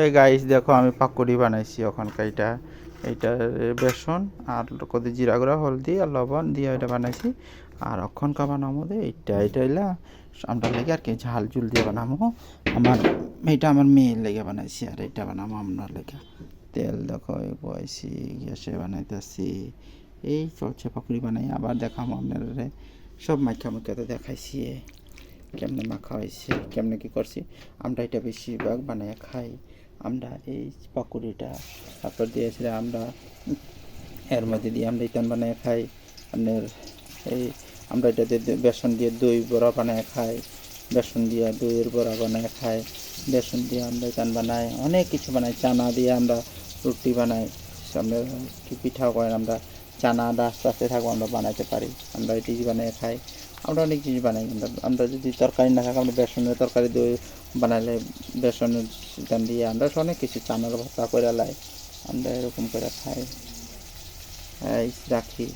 এই গাইস দেখো আমি পাকুড়ি বানাইছি ওখানকার এইটা বেসন আর কদি জিরা গুঁড়া হলদি আর লবণ দিয়ে এটা বানাইছি। আর অক্ষণকা বানামো দে এইটা হইলা আমরা লেগে আর কি ঝাল ঝুল দিয়ে বানামো। আমার এইটা আমার মেয়ের লেগে বানাইছি আর এইটা বানামো আমরা লেগে। তেল দেখো বয়সি গ্যাসে বানাইতেছি। এই চলছে পাকুড়ি বানাই আবার দেখামো আপনারা সব মাখা মুখাতে দেখাইছি কেমনে মাখা হয়েছে কেমনে কী করছি। আমরা এটা বেশিরভাগ বানিয়ে খাই। আমরা এই পাকুড়িটা তারপর দিয়েছিলাম আমরা এর মধ্যে দিয়ে আমরা ইতান বানিয়ে খাই। আপনার এই আমরা এটাতে বেসন দিয়ে দই বড়া বানায় খাই, বেসন দিয়ে দইয়ের বড়া বানায় খাই, বেসন দিয়ে আমরা ইতান বানাই অনেক কিছু বানাই। চানা দিয়ে আমরা রুটি বানাই, আমরা কি পিঠাও করেন আমরা চানা আস্তে আস্তে থাকবো আমরা বানাইতে পারি। আমরা এটি বানিয়ে খাই। আমরা অনেক জিনিস বানাই। আমরা যদি তরকারি না থাকে আমরা বেসনের তরকারি দই বানাইলে বেসনের চিকেন দিয়ে আমরা অনেক কিছু চানার ভর্তা করে লাই আমরা এরকম করে খাই। এই রাখি।